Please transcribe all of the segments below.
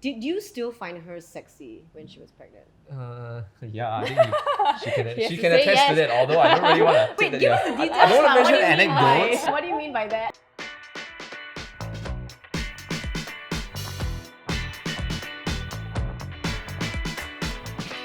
Did you still find her sexy when she was pregnant? Yeah, I think she can say attest to yes. that, although I don't really want to Wait, take that. give us the details. I don't want to What do mention you mean by- anecdotes. What do you mean by that?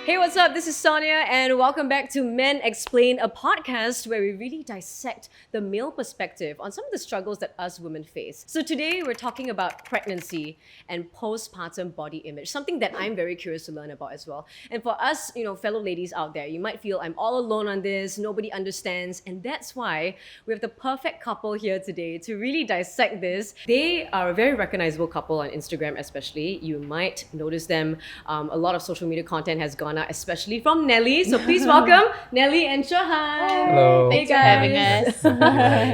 Hey, what's up? This is Sonia, and welcome back to Men Explain, a podcast where we really dissect the male perspective on some of the struggles that us women face. So today we're talking about pregnancy and postpartum body image, something that I'm very curious to learn about as well. And for us, fellow ladies out there, you might feel I'm all alone on this, nobody understands, and that's why we have the perfect couple here today to really dissect this. They are a very recognizable couple on Instagram, especially. You might notice them. A lot of social media content has gone out, especially from Nelly. So please welcome Nelly and Shahan. Hello. Thanks for having us.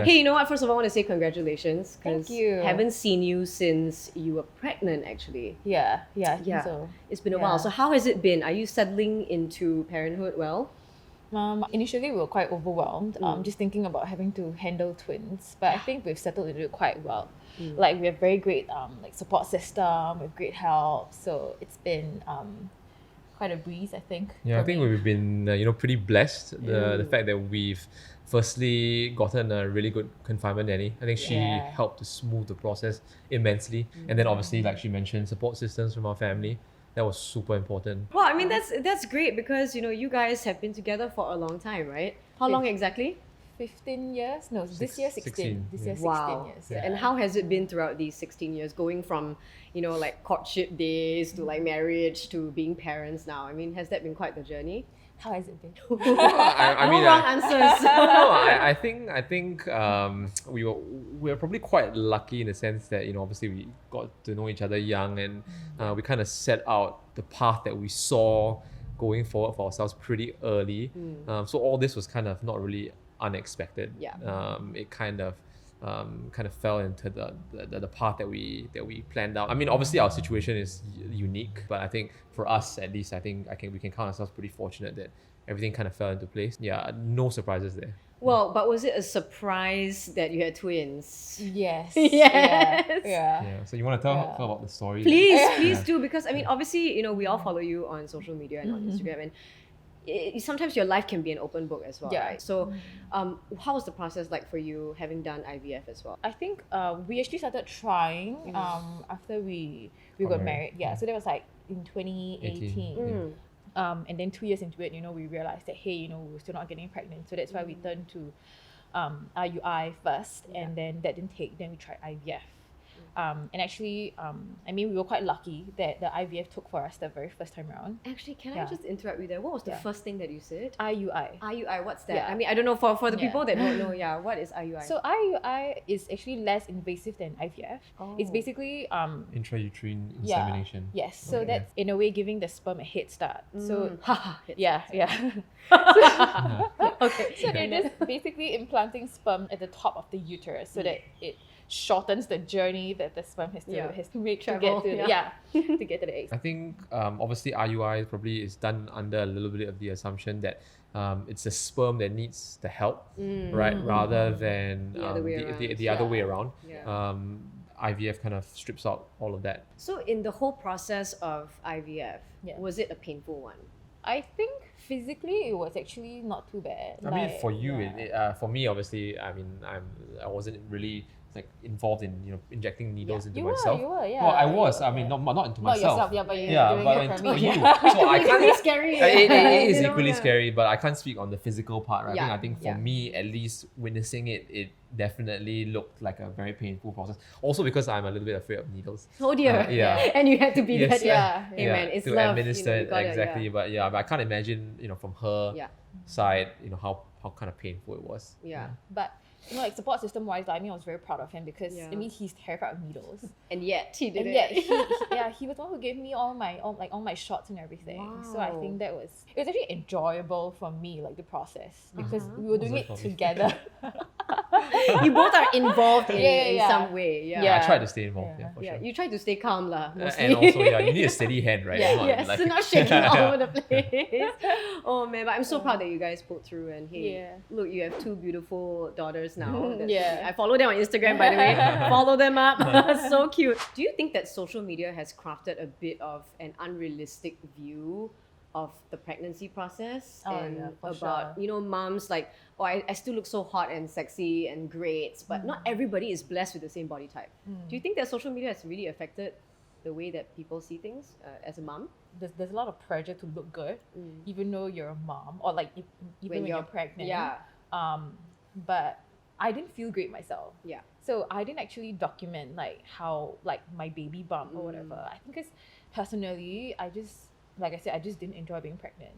Hey, you know what? First of all, I want to say congratulations. Thank you. Haven't seen you since you were pregnant, actually. Yeah, I think Yeah. so. It's been a Yeah. while. So how has it been? Are you settling into parenthood well? Initially, we were quite overwhelmed, just thinking about having to handle twins. But I think we've settled into it quite well. Like, we have very great support system with great help. So it's been quite a breeze, I think. Yeah, I for think me. we've been pretty blessed. The fact that we've firstly gotten a really good confinement nanny. I think she Yeah. helped to smooth the process immensely. And then obviously, like she mentioned, support systems from our family. That was super important. Well, I mean, that's great because, you guys have been together for a long time, right? How long exactly? 15 years? No, this year 16. 16. This year 16 Wow. years. And how has it been throughout these 16 years, going from, like courtship days to like marriage to being parents now? I mean, has that been quite the journey? How has it been? I No mean, wrong answers. no, I think we were probably quite lucky in the sense that obviously we got to know each other young, and we kind of set out the path that we saw going forward for ourselves pretty early. So all this was kind of not really unexpected. Yeah. It kind of fell into the path that we planned out. I mean, obviously our situation is unique, but I think for us at least, we can count ourselves pretty fortunate that everything kind of fell into place. Yeah, no surprises there. Well, but was it a surprise that you had twins? Yes. Yes. Yeah. Yeah. So you want to tell about the story? Please do, because I mean, obviously, we all follow you on social media and on Instagram, and sometimes your life can be an open book as well, Yeah. right? So, how was the process like for you, having done IVF as well? I think we actually started trying after we got married. Yeah, so that was like in 2018. And then 2 years into it, we realized that, hey, we're still not getting pregnant. So that's why we turned to IUI first, and then that didn't take. Then we tried IVF. And actually, we were quite lucky that the IVF took for us the very first time around. Actually, can I just interrupt you there? What was the first thing that you said? IUI. IUI, what's that? Yeah. I mean, I don't know, for the people that don't know, what is IUI? So IUI is actually less invasive than IVF. It's basically Intrauterine insemination. Yes, so that's in a way giving the sperm a head start. So yeah. Okay. So they're just basically implanting sperm at the top of the uterus so that it shortens the journey that the sperm has to make Travel, to get to get to the eggs. I think obviously IUI probably is done under a little bit of the assumption that it's the sperm that needs the help, right? Rather than The other way around. the other way around. Yeah. IVF kind of strips out all of that. So in the whole process of IVF, was it a painful one? I think physically it was actually not too bad. I mean, for you, for me, obviously, I wasn't really involved in injecting needles into myself. You were, yeah. Well, I was. I mean, not into Not myself. yourself, but you're doing it for for me. you. So I can't. Equally scary. It is equally scary, but I can't speak on the physical part. Right? Yeah, I think for me, at least witnessing it definitely looked like a very painful process. Also because I'm a little bit afraid of needles. Oh dear. Yeah. And you had to be Yes, that. Hey man, it's to love. administer you it gotta, exactly. But I can't imagine from her side, how kind of painful it was. Yeah. But support system wise, I was very proud of him because he's terrified of needles. And yet he did And it. yet he was the one who gave me all my shots and everything. So I Wow. think it was actually enjoyable for me, the process, because we were doing it together. You both are involved in, in Yeah. some way. Yeah. Yeah. I tried to stay involved. Yeah, for Yeah, sure. you try to stay calm lah. Mostly. And also, you need a steady hand, right? Yeah. Not Yes, like- not shaking all over the place. Oh man, but I'm so proud that you guys pulled through, and hey, Yeah. look, you have two beautiful daughters sisters now. Yeah. I follow them on Instagram, by the way. Follow them up. So cute. Do you think that social media has crafted a bit of an unrealistic view of the pregnancy process about moms like, oh, I still look so hot and sexy and great, but not everybody is blessed with the same body type. Do you think that social media has really affected the way that people see things as a mom? There's a lot of pressure to look good, even though you're a mom, or like even when you're pregnant. Yeah. But I didn't feel great myself. Yeah. So I didn't actually document like how like my baby bump or whatever. I think because personally, like I said, I just didn't enjoy being pregnant.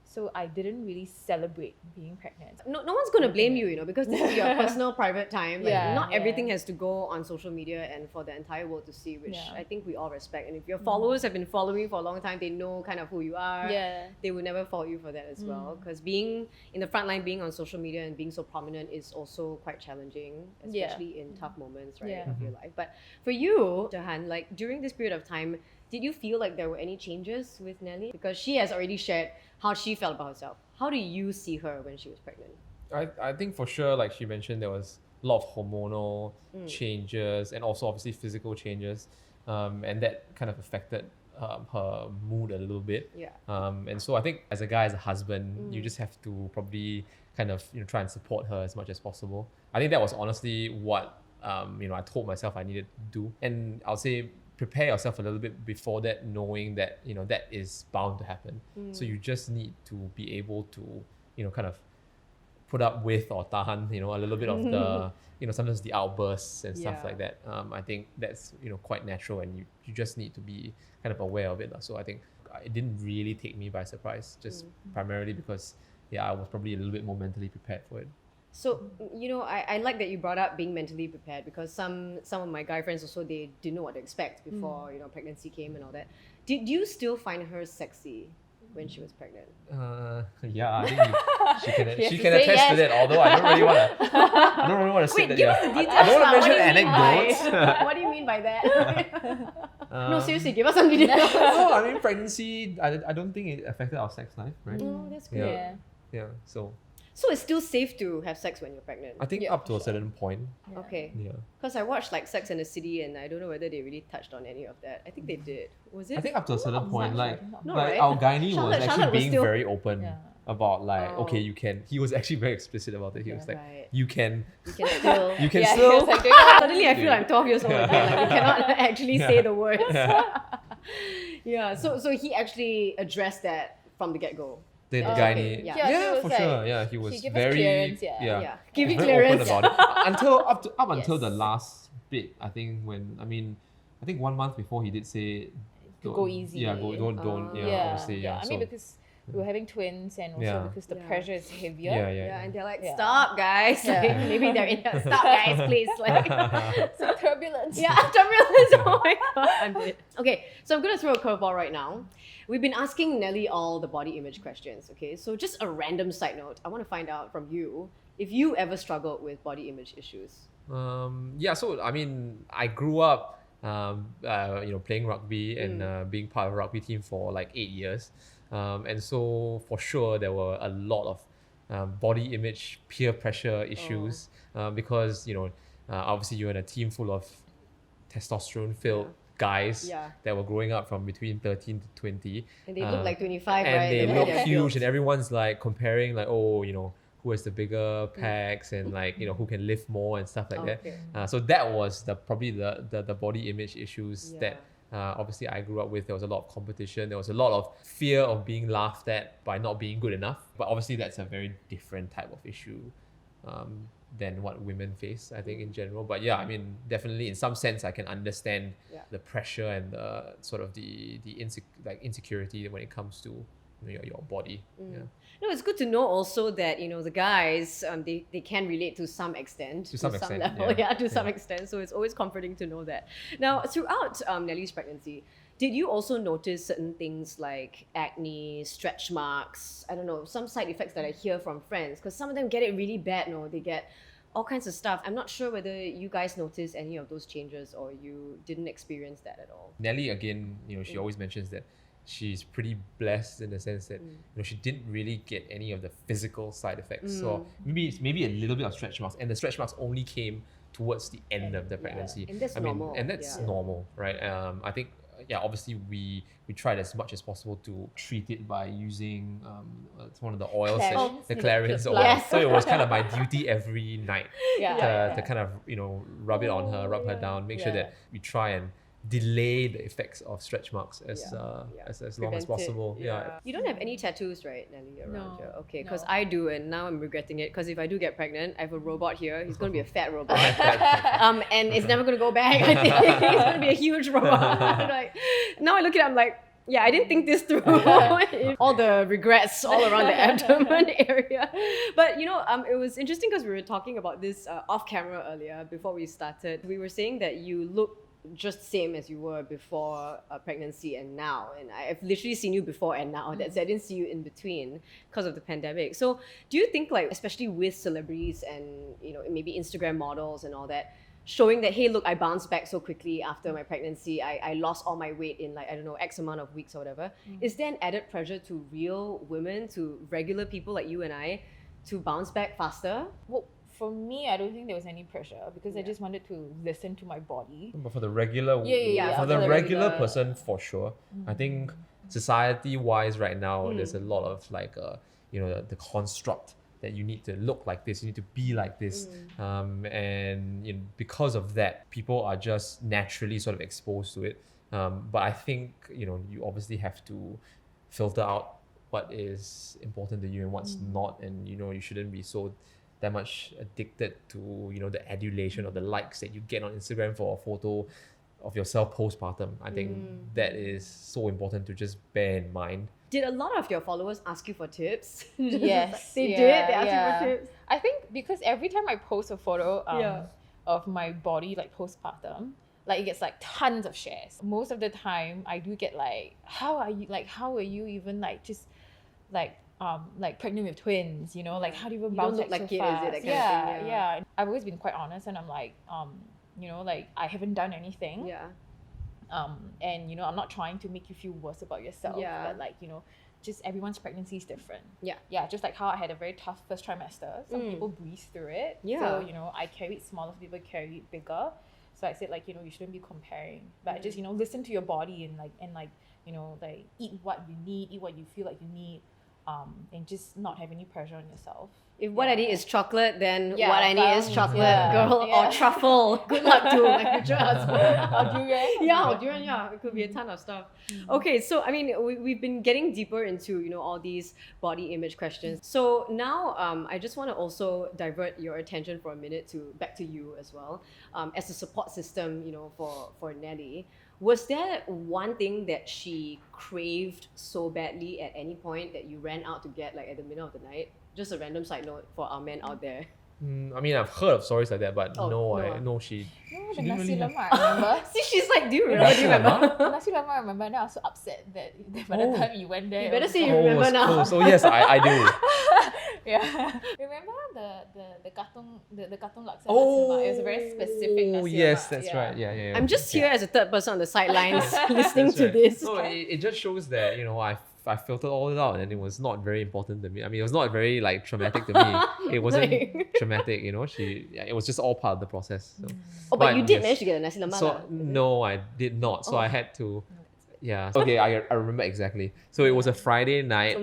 So I didn't really celebrate being pregnant. No one's going to blame you, because this is your personal private time. Like, not everything has to go on social media and for the entire world to see, which I think we all respect. And if your followers have been following you for a long time, they know kind of who you are. Yeah. They will never fault you for that as well. Because being in the front line, being on social media and being so prominent is also quite challenging, especially in tough moments, right, of your life. But for you, Jahan, like during this period of time, did you feel like there were any changes with Nelly? Because she has already shared how she felt about herself. How do you see her when she was pregnant? I think for sure, like she mentioned, there was a lot of hormonal changes and also obviously physical changes, and that kind of affected her mood a little bit. Yeah. And so I think as a guy, as a husband, you just have to probably kind of try and support her as much as possible. I think that was honestly what I told myself I needed to do, and I'll say prepare yourself a little bit before that, knowing that that is bound to happen. So you just need to be able to kind of put up with or tahan a little bit of the sometimes the outbursts and stuff like that. I think that's quite natural, and you just need to be kind of aware of it. So I think it didn't really take me by surprise, just primarily because I was probably a little bit more mentally prepared for it. So, I like that you brought up being mentally prepared, because some of my guy friends also, they didn't know what to expect before, pregnancy came and all that. Did you still find her sexy when she was pregnant? Yeah, I think she can attest to that, although I don't really want to say that. Give us the details. I don't want to What mention do you mean by- anecdotes. What do you mean by that? No, seriously, give us some details. No, I mean pregnancy, I don't think it affected our sex life, right? Oh, that's good. Yeah, so So it's still safe to have sex when you're pregnant? I think up to a certain point. Okay. Yeah. Because I watched like Sex and the City, and I don't know whether they really touched on any of that. I think they did. Was it? I think up to a certain point, like right? our gynae was actually Charlotte was being still- very open about like, Oh. okay, you can. He was actually very explicit about it. He was like, Right. you can You can still. you can Yeah, he still was like doing Suddenly, I feel like I'm 12 years old again. Like, we cannot actually say the words. Yeah. So he actually addressed that from the get-go. the Oh, gynae. okay. Yeah. Yeah, he was for like- sure. Yeah, he was she gave us very clearance, yeah. Yeah. Give me very clearance. open about it until until Yes. the last bit. I think I think 1 month before he did say To go easy. Yeah, don't. Obviously, I mean, so- because we were having twins, and also Yeah. because the Yeah. pressure is heavier. Yeah, and they're like, Yeah. stop, guys. Yeah. Like, maybe they're in there. Stop, guys, please. Like, So turbulence. yeah, turbulence. Oh my god, I'm dead. Okay, so I'm gonna throw a curveball right now. We've been asking Nelly all the body image questions. Okay, so just a random side note. I want to find out from you if you ever struggled with body image issues. So I mean, I grew up, playing rugby and being part of a rugby team for like 8 years, and so for sure there were a lot of body image, peer pressure issues, because obviously you're in a team full of testosterone-filled guys Yeah. that were growing up from between 13 to 20. And they look like 25, and right? they The way look they're huge, built. and everyone's like comparing like, who has the bigger pecs and like who can lift more and stuff like Okay. that. So that was probably the body image issues Yeah. that obviously I grew up with. There was a lot of competition. There was a lot of fear of being laughed at by not being good enough. But obviously that's a very different type of issue than what women face, I think, in general. But yeah, I mean, definitely in some sense I can understand the pressure and the sort of the insecurity when it comes to your body. Yeah. No, it's good to know also that the guys they can relate to some extent, To some extent, level, yeah. to some extent. So it's always comforting to know that. Now, throughout Nelly's pregnancy, did you also notice certain things like acne, stretch marks? I don't know, some side effects that I hear from friends, because some of them get it really bad. No, they get all kinds of stuff. I'm not sure whether you guys noticed any of those changes or you didn't experience that at all. Nelly, again, she always mentions that she's pretty blessed in the sense that she didn't really get any of the physical side effects. So maybe a little bit of stretch marks, and the stretch marks only came towards the end of the pregnancy. And that's normal. And that's normal, right? I think obviously we tried as much as possible to treat it by using it's one of the oils, the Clarins oil. Yes. So it was kind of my duty every night Yeah. to kind of rub it on her, rub her down, make sure that we try and delay the effects of stretch marks as long as possible. Yeah. You don't have any tattoos, right, Nelly, around No. you? Okay, because No. I do, and now I'm regretting it. Because if I do get pregnant, I have a robot here. He's going to be a fat robot. And it's never going to go back. I think it's going to be a huge robot. Like, now I look at it, I'm like, yeah, I didn't think this through. All the regrets all around the abdomen area. But it was interesting because we were talking about this off camera earlier before we started. We were saying that you look just same as you were before pregnancy and now, and I've literally seen you before and now. That's I didn't see you in between because of the pandemic. So do you think, like, especially with celebrities and maybe Instagram models and all that, showing that, hey, look, I bounced back so quickly after my pregnancy, I lost all my weight in, like, I don't know, X amount of weeks or whatever, is there an added pressure to real women, to regular people like you and I, to bounce back faster? Well, for me, I don't think there was any pressure because I just wanted to listen to my body. But for the regular, Yeah, for the the regular regular person, for sure. I think society-wise right now, there's a lot of like, the construct that you need to look like this, you need to be like this, and because of that, people are just naturally sort of exposed to it. But I think you obviously have to filter out what is important to you and what's not, and you shouldn't be so that much addicted to the adulation or the likes that you get on Instagram for a photo of yourself postpartum. I think that is so important to just bear in mind. Did a lot of your followers ask you for tips? Yes, They yeah, did? They asked yeah. you for tips? I think because every time I post a photo of my body, like postpartum, like it gets like tons of shares. Most of the time I do get like, how are you even like just like pregnant with twins, like how do you even You don't bounce look back like so it, is it? fast? That kind of thing, yeah. I've always been quite honest, and I'm like, like I haven't done anything. Yeah. And I'm not trying to make you feel worse about yourself. Yeah. But like, just everyone's pregnancy is different. Yeah. Yeah, just like how I had a very tough first trimester. Some people breeze through it. Yeah. So, I carried smaller, some people carried bigger. So I said, like, you shouldn't be comparing. But just, listen to your body and like eat what you need, eat what you feel like you need. And just not have any pressure on yourself. If what I need is chocolate, then Yeah, what I need is chocolate, girl, yeah. or truffle. Good luck to my future husband. Or durian. Yeah, or durian, yeah. It could be a ton of stuff. Okay, so I mean, we've been getting deeper into, all these body image questions. So now I just want to also divert your attention for a minute back to you as well. As a support system, for Nelly. Was there one thing that she craved so badly at any point that you ran out to get, like, at the middle of the night? Just a random side note for our men out there. I mean, I've heard of stories like that, but Oh, no. she No, she the didn't nasi really have- lemak, remember? See, she's like, do you remember? Do you remember? Nasi lemak, I remember. And I was so upset that by the time you went there, You it better was say you like- remember it's now. close. So yes, I do. Yeah. Remember the katong laksa Oh, nasi lemak? It was a very specific nasi yes, lemak. that's right. Yeah. I'm just okay. here as a third person on the sidelines listening That's to right. this. No, it just shows that I filtered all it out, and it was not very important to me. I mean, it was not very like traumatic to me. It wasn't Like- traumatic, it was just all part of the process. So. Oh, but you did yes. manage to get a nasi lemak. So lah. no, I did not. So Oh. I had to. Yeah. Okay, I remember exactly. So it was a Friday night.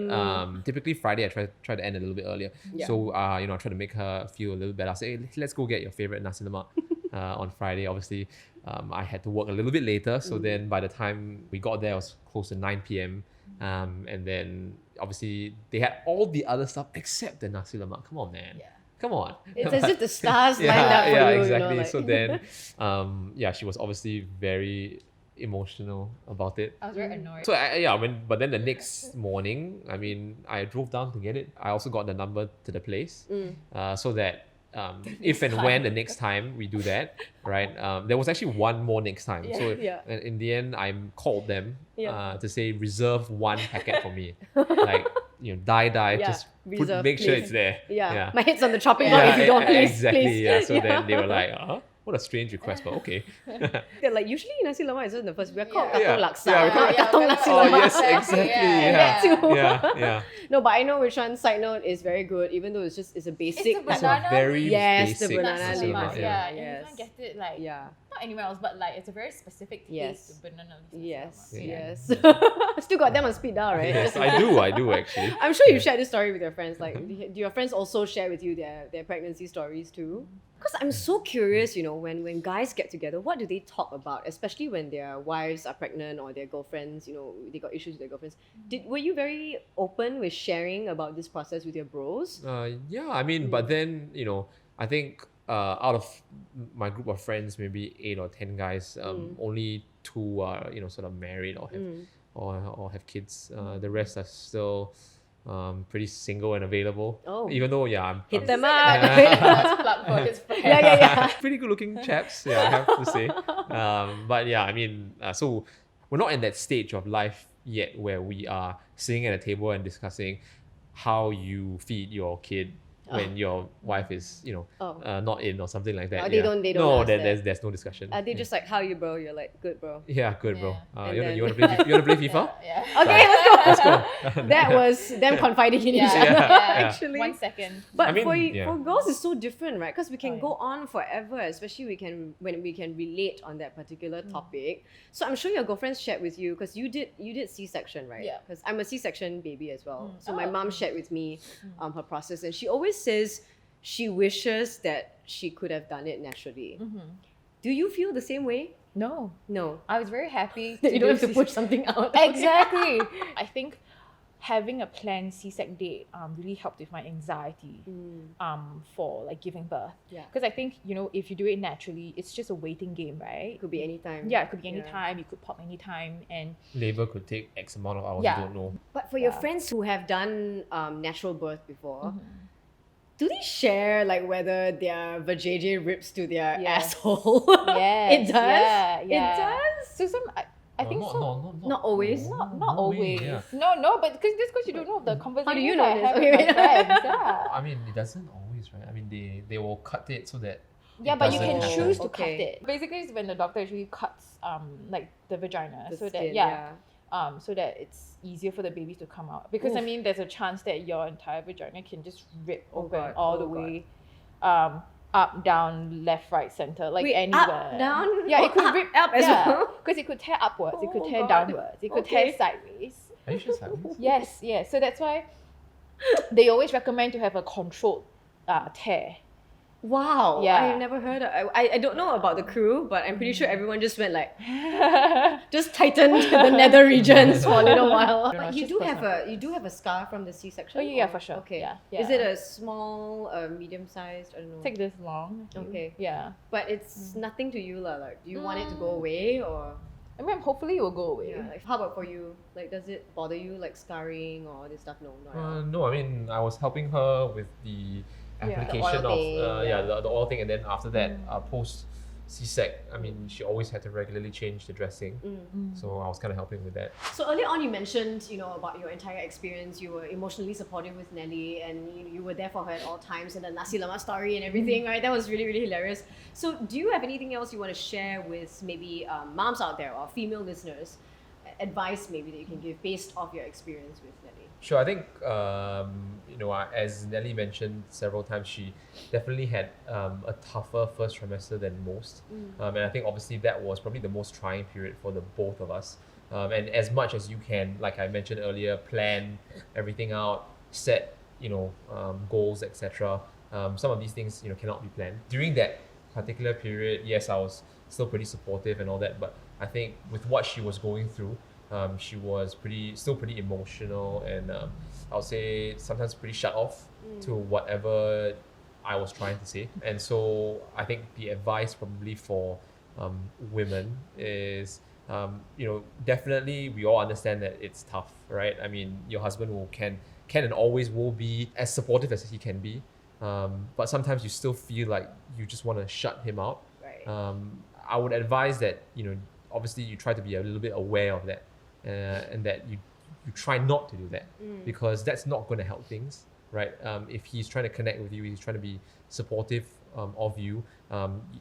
Typically Friday I try to end a little bit earlier. Yeah. So I try to make her feel a little better. I say, hey, let's go get your favorite nasi lemak on Friday. Obviously, I had to work a little bit later. So then by the time we got there, it was close to 9 p.m. And then obviously they had all the other stuff except the nasi lemak. Come on, man. Yeah. Come on. It's as if the stars yeah, lined up for yeah, you. exactly. Like. So then, she was obviously very emotional about it. I was very annoyed. So but then the next morning, I mean, I drove down to get it. I also got the number to the place, so that if and when the next time we do that, right? There was actually one more next time. Yeah. So Yeah. in the end, I called them Yeah. to say reserve one packet for me, like die, Yeah, just reserve, make sure please. it's there. Yeah. My head's on the chopping block Yeah, if you don't, please. exactly. Please. Yeah. So then they were like, what a strange request, but okay. They're like, usually nasi lemak isn't the first. We're called Yeah. katong laksa. Yeah, we call it katong nasi Oh, lemak. yes, exactly. Yeah. Yeah, yeah. No, but I know which one, side note, is very good, even though it's a basic. It's the It's a banana very leaf. Yes, the basic banana Nasi leaf. lemak, lemak, yeah. And Yes. you can't get it like Yeah. not anywhere else, but like it's a very specific taste Yes. to banana leaf. Yes, nasi lemak. yes. Still got them on speed dial, right? Yes, I do actually. I'm sure you shared this story with your friends. Like, do your friends also share with you their pregnancy stories too? Because I'm so curious, when guys get together, what do they talk about? Especially when their wives are pregnant or their girlfriends, they got issues with their girlfriends. Were you very open with sharing about this process with your bros? Yeah, I mean, but then, I think out of my group of friends, maybe 8 or 10 guys, only 2 are, sort of married or have or have kids. The rest are still pretty single and available. Oh. Even though, I'm Hit them Like up. a first plug for his friend. Yeah. pretty good looking chaps, I have to say. But yeah, I mean, so we're not in that stage of life yet where we are sitting at a table and discussing how you feed your kid when your wife is, not in or something like that. Oh, they don't No, ask that. there's no discussion. Are they just like, how are you, bro? You're like, good, bro. Yeah, good, bro. And You then- want to play FIFA? Yeah. Okay, let's go. Let's go. That was them confiding in each Yeah. other, Yeah. actually. 1 second. But I mean, for girls, it's so different, right? Because we can Oh, yeah. go on forever, especially when we can relate on that particular topic. So I'm sure your girlfriends shared with you because you did C-section, right? Yeah. Because I'm a C-section baby as well. So my Oh. mom shared with me her process, and she always says she wishes that she could have done it naturally. Do you feel the same way? No. No. I was very happy You don't have to do push something out. Exactly. I think having a planned C-sec date really helped with my anxiety for like giving birth. Yeah. Because I think, if you do it naturally, it's just a waiting game, right? It could be anytime. Yeah, it could be any Yeah. time. You could pop anytime. And Labor could take X amount of hours, Yeah. you don't know. But for your Yeah. friends who have done natural birth before, do they share like whether their vajayjay rips to their Yes. asshole? yes, It does? Yeah, It yeah. does? So I think so. Not always. Not No way, always. yeah. No, but because you don't know the conversation you know I this? have Okay, with my wait. friends. Yeah. I mean, it doesn't always, right? I mean, they will cut it so that Yeah, it but you doesn't can happen. choose to Okay. cut it. Basically, it's when the doctor actually cuts like the vagina, The so skin, that so that it's easier for the baby to come out. Because I Oof. mean, there's a chance that your entire vagina can just rip Oh open God, all oh the God. way, up, down, left, right, center, like Wait, anywhere. up, down? Yeah, Oh, it could up, rip up as well? because it could tear upwards, it could Oh tear God. downwards, it could Okay. tear sideways. Are you sure sideways? Yes, yes. So that's why they always recommend to have a controlled tear. Wow. Yeah. I've never heard of I don't know about the crew, but I'm pretty sure everyone just went like just tightened the nether regions for a little while. No, But it's you just do have personal. a scar from the C-section? Oh, yeah, or- for sure. Okay. Yeah, Is yeah. it a small, medium sized? I don't know. Take this long. Okay. Yeah. But it's nothing to you, lah. Like, do you want it to go away or? I mean, hopefully it will go away. Yeah. Like, how about for you? Like, does it bother you, like scarring or all this stuff? No, not at all. No, I mean, I was helping her with the application The oil thing, the oil thing, and then after that, post C-sec, I mean, she always had to regularly change the dressing, so I was kind of helping with that. So earlier on, you mentioned, about your entire experience. You were emotionally supportive with Nelly, and you were there for her at all times, and the nasi lemak story and everything, right? That was really, really hilarious. So, do you have anything else you want to share with maybe moms out there or female listeners? Advice maybe that you can give based off your experience with Nelly. Sure, I think as Nelly mentioned several times, she definitely had a tougher first trimester than most, and I think obviously that was probably the most trying period for the both of us. And as much as you can, like I mentioned earlier, plan everything out, set goals, etc. Some of these things cannot be planned. During that particular period, yes, I was still pretty supportive and all that, but I think with what she was going through, she was still pretty emotional, and I would say sometimes pretty shut off to whatever I was trying to say. And so I think the advice probably for women is, definitely we all understand that it's tough, right? I mean, your husband can and always will be as supportive as he can be, but sometimes you still feel like you just want to shut him out. Right. I would advise that obviously you try to be a little bit aware of that, and that you try not to do that, because that's not going to help things, right? If he's trying to connect with you, he's trying to be supportive of you,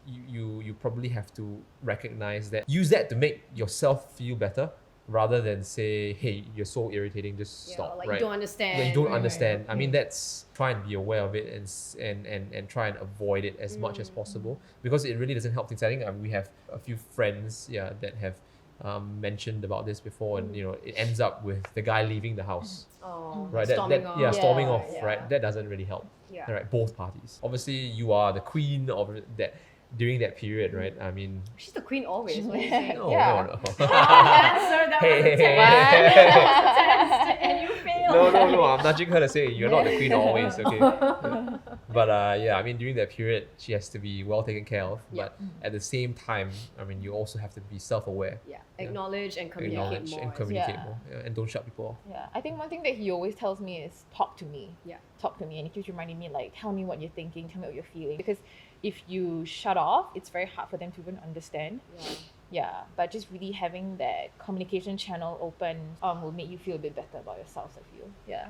you probably have to recognize that, use that to make yourself feel better, rather than say, hey, you're so irritating, just stop, like right? you don't understand. Yeah, you don't understand. I mean, that's try and be aware of it and try and avoid it as much as possible, because it really doesn't help things. I think we have a few friends that have mentioned about this before, and it ends up with the guy leaving the house. Right, storming off. storming off, Yeah. right? That doesn't really help. Yeah. Right, both parties. Obviously, you are the queen of that during that period, right? I mean, She's the queen always. What are you saying? no. Answer, that was a test. And you failed. No, I'm nudging her to say you're not the queen always, okay? But I mean, during that period, she has to be well taken care of. Yeah. But at the same time, I mean, you also have to be self-aware. Yeah, acknowledge and communicate Acknowledge more. and communicate Yeah. more, and don't shut people off. Yeah, I think one thing that he always tells me is talk to me. Yeah. Talk to me, and he keeps reminding me like, tell me what you're thinking, tell me what you're feeling. Because if you shut off, it's very hard for them to even understand. Yeah, but just really having that communication channel open will make you feel a bit better about yourself, I feel. Yeah.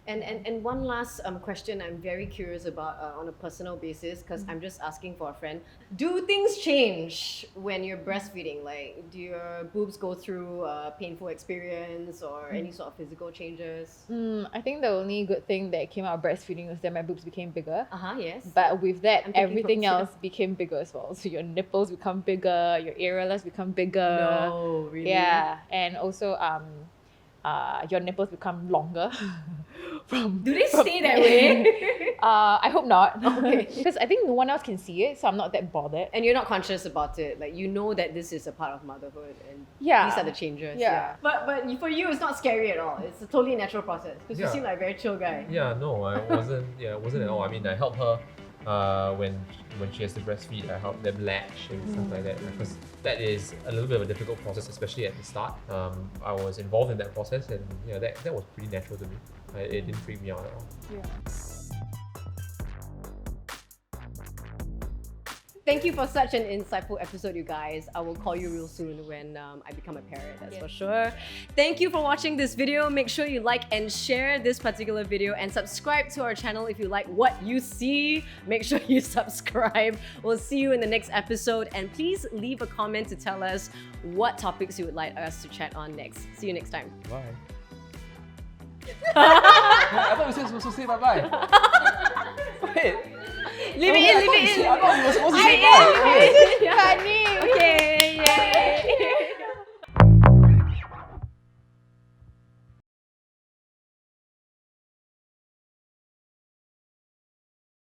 And one last question I'm very curious about on a personal basis, because I'm just asking for a friend. Do things change when you're breastfeeding? Like, do your boobs go through a painful experience or any sort of physical changes? I think the only good thing that came out of breastfeeding was that my boobs became bigger. Yes. But with that, I'm taking everything notes, else became bigger as well. So your nipples become bigger, your areolas become bigger. No, really? Yeah, and also your nipples become longer. Do they stay that way? I hope not. Okay. Because I think no one else can see it, so I'm not that bothered. And you're not conscious about it. Like, you know that this is a part of motherhood and Yeah. these are the changes. Yeah. But for you, it's not scary at all. It's a totally natural process because you Yeah. seem like a very chill guy. Yeah, no, I wasn't. It wasn't at all. I mean, I help her when she has to breastfeed. I help them latch and stuff like that, because that is a little bit of a difficult process, especially at the start. I was involved in that process, and that was pretty natural to me. It didn't freak me out at all. Yeah. Thank you for such an insightful episode, you guys. I will call you real soon when I become a parent, that's for sure. Thank you for watching this video. Make sure you like and share this particular video and subscribe to our channel if you like what you see. Make sure you subscribe. We'll see you in the next episode, and please leave a comment to tell us what topics you would like us to chat on next. See you next time. Bye. I thought you said supposed to say bye-bye. Wait. Leave it in, leave it in. I thought you were supposed to say bye. Funny. Okay, yay.